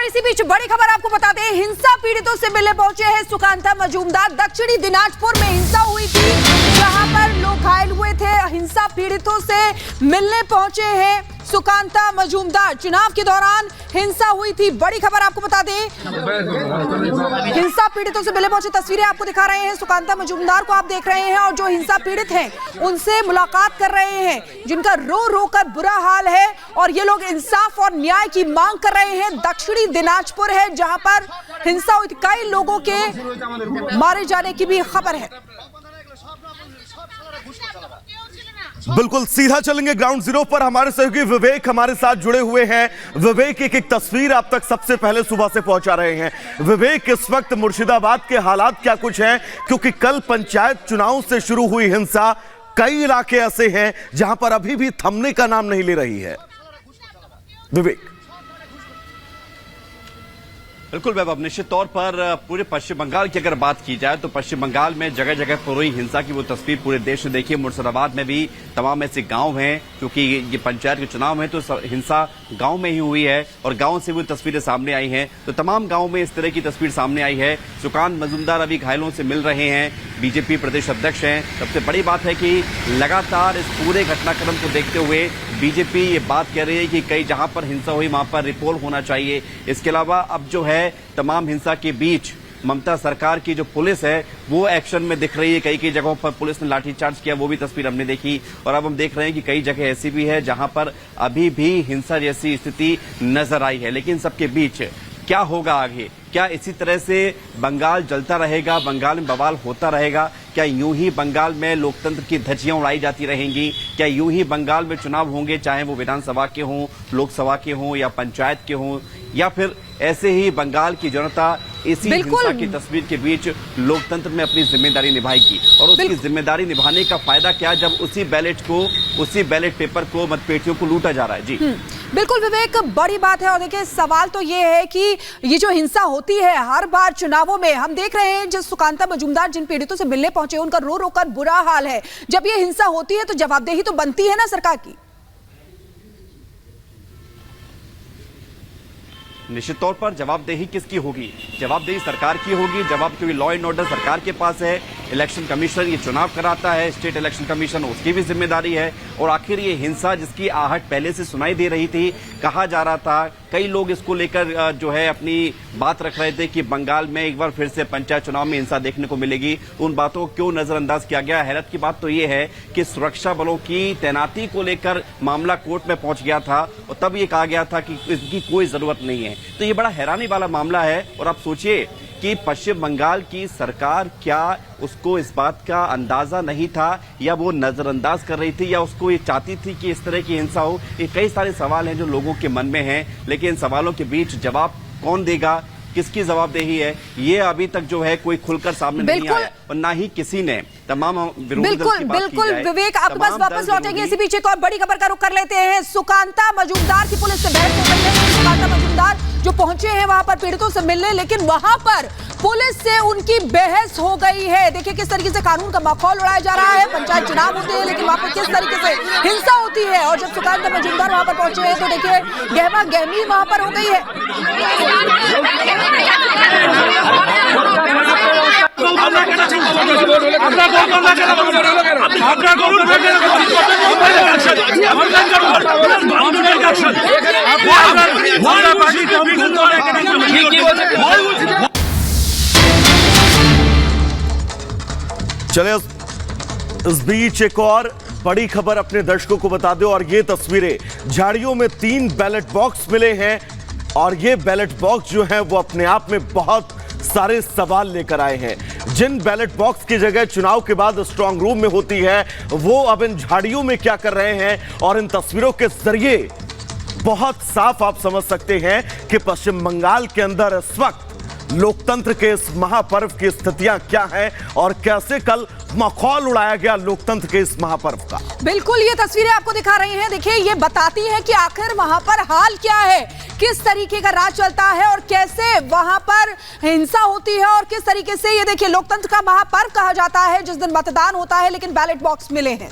और इसी बीच बड़ी खबर आपको बता दें, हिंसा पीड़ितों से मिलने पहुंचे हैं सुकांता मजूमदार। दक्षिणी दिनाजपुर में हिंसा हुई थी, जहां पर लोग घायल हुए थे। हिंसा पीड़ितों से मिलने पहुंचे हैं सुकांता मजूमदार। चुनाव के दौरान हिंसा हुई थी, बड़ी खबर आपको बता दें। हिंसा पीड़ितों से मिलने पहुंचे, तस्वीरें आपको दिखा रहे हैं। सुकांता मजूमदार को आप देख रहे हैं और जो हिंसा पीड़ित हैं उनसे मुलाकात कर रहे हैं, जिनका रो रो कर बुरा हाल है और ये लोग इंसाफ और न्याय की मांग कर रहे हैं। दक्षिणी दिनाजपुर है जहां पर हिंसा हुई थी, कई लोगों के मारे जाने की भी खबर है। बिल्कुल सीधा चलेंगे ग्राउंड जीरो पर। हमारे सहयोगी विवेक हमारे साथ जुड़े हुए हैं। विवेक, एक तस्वीर आप तक सबसे पहले सुबह से पहुंचा रहे हैं। विवेक, इस वक्त मुर्शिदाबाद के हालात क्या कुछ हैं, क्योंकि कल पंचायत चुनाव से शुरू हुई हिंसा, कई इलाके ऐसे हैं जहां पर अभी भी थमने का नाम नहीं ले रही है। विवेक। बिल्कुल वैभव, निश्चित तौर पर पूरे पश्चिम बंगाल की अगर बात की जाए तो पश्चिम बंगाल में जगह जगह पर हुई हिंसा की वो तस्वीर पूरे देश ने देखी है। मुर्शिदाबाद में भी तमाम ऐसे गांव हैं, क्योंकि ये पंचायत के चुनाव है तो हिंसा गांव में ही हुई है और गांव से वो तस्वीरें सामने आई हैं। तो तमाम गांव में इस तरह की तस्वीर सामने आई है। सुकांत मजूमदार अभी घायलों से मिल रहे हैं, बीजेपी प्रदेश अध्यक्ष हैं। सबसे बड़ी बात है कि लगातार इस पूरे घटनाक्रम को देखते हुए बीजेपी ये बात कह रही है कि कई जहां पर हिंसा हुई वहां पर रिपोल होना चाहिए। इसके अलावा अब जो है तमाम हिंसा के बीच ममता सरकार की जो पुलिस है वो एक्शन में दिख रही है। कई कई जगहों पर पुलिस ने लाठीचार्ज किया, वो भी तस्वीर हमने देखी। और अब हम देख रहे हैं कि कई जगह ऐसी भी है जहां पर अभी भी हिंसा जैसी स्थिति नजर आई है। लेकिन सबके बीच क्या होगा आगे? क्या इसी तरह से बंगाल जलता रहेगा, बंगाल में बवाल होता रहेगा? क्या यूं ही बंगाल में लोकतंत्र की धज्जियां उड़ाई जाती रहेंगी? क्या यूं ही बंगाल में चुनाव होंगे, चाहे वो विधानसभा के हों, लोकसभा के हों या पंचायत के हों, या फिर ऐसे ही बंगाल की जनता इसी हिंसा की तस्वीर के बीच लोकतंत्र में अपनी जिम्मेदारी निभाएगी? और उसकी जिम्मेदारी निभाने का फायदा क्या जब उसी बैलेट पेपर को, मतपेटियों को लूटा जा रहा है? जी बिल्कुल विवेक, बड़ी बात है। और देखिए सवाल तो ये है कि ये जो हिंसा होती है हर बार चुनावों में, हम देख रहे हैं जो सुकांता मजूमदार जिन पीड़ितों से मिलने पहुंचे उनका रो रो कर बुरा हाल है। जब ये हिंसा होती है तो जवाबदेही तो बनती है ना सरकार की। निश्चित तौर पर जवाबदेही किसकी होगी? जवाबदेही सरकार की होगी। जवाब, क्योंकि लॉ एंड ऑर्डर सरकार के पास है। इलेक्शन कमिश्नर ये चुनाव कराता है, स्टेट इलेक्शन कमीशन, उसकी भी जिम्मेदारी है। और आखिर ये हिंसा जिसकी आहट पहले से सुनाई दे रही थी, कहा जा रहा था, कई लोग इसको लेकर जो है अपनी बात रख रहे थे कि बंगाल में एक बार फिर से पंचायत चुनाव में हिंसा देखने को मिलेगी। उन बातों को क्यों नजरअंदाज किया गया? हैरत की बात तो ये है कि सुरक्षा बलों की तैनाती को लेकर मामला कोर्ट में पहुंच गया था और तब ये कहा गया था कि इसकी कोई जरूरत नहीं है। तो ये बड़ा हैरानी वाला मामला है। और आप सोचिए कि पश्चिम बंगाल की सरकार, क्या उसको इस बात का अंदाजा नहीं था, या वो नजरअंदाज कर रही थी, या उसको ये चाहती थी कि इस तरह की हिंसा हो? ये कई सारे सवाल हैं जो लोगों के मन में हैं, लेकिन इन सवालों के बीच जवाब कौन देगा, किसकी जवाबदेही है, ये अभी तक जो है कोई खुलकर सामने नहीं आया और ना ही किसी ने तमाम विरोधी दल की बात की जाए। विवेक, आपके पास वापस लौटेंगे। इसी बीच एक और बड़ी खबर का रुख कर लेते हैं। सुकांता मजूमदार की पुलिस से बहस हो गई है। सुकांता मजूमदार जो पहुंचे हैं वहां पर पीड़ितों से मिलने, लेकिन वहां पर पुलिस से उनकी बहस हो गई है। देखिए किस तरीके से कानून का माहौल उड़ाया जा रहा है। पंचायत चुनाव होते हैं लेकिन वहां पर किस तरीके से हिंसा होती है। और जब सुकांता मजूमदार वहां पर पहुंचे हैं तो देखिए गहमा गहमी वहां पर हो गई है। चले इस बीच एक और बड़ी खबर अपने दर्शकों को बता दो। और ये तस्वीरें, झाड़ियों में 3 बैलेट बॉक्स मिले हैं और ये बैलेट बॉक्स जो हैं वो अपने आप में बहुत सारे सवाल लेकर आए हैं। जिन बैलेट बॉक्स की जगह चुनाव के बाद स्ट्रांग रूम में होती है, वो अब इन झाड़ियों में क्या कर रहे हैं? और इन तस्वीरों के जरिए बहुत साफ आप समझ सकते हैं कि पश्चिम बंगाल के अंदर इस वक्त लोकतंत्र के इस महापर्व की स्थितियां क्या हैं और कैसे कल माहौल उड़ाया गया लोकतंत्र के इस महापर्व का। बिल्कुल, ये तस्वीरें आपको दिखा रही हैं। देखिए ये बताती है कि आखिर वहां पर हाल क्या है, किस तरीके का राज चलता है और कैसे वहां पर हिंसा होती है और किस तरीके से ये देखिए लोकतंत्र का महापर्व कहा जाता है जिस दिन मतदान होता है लेकिन बैलेट बॉक्स मिले हैं।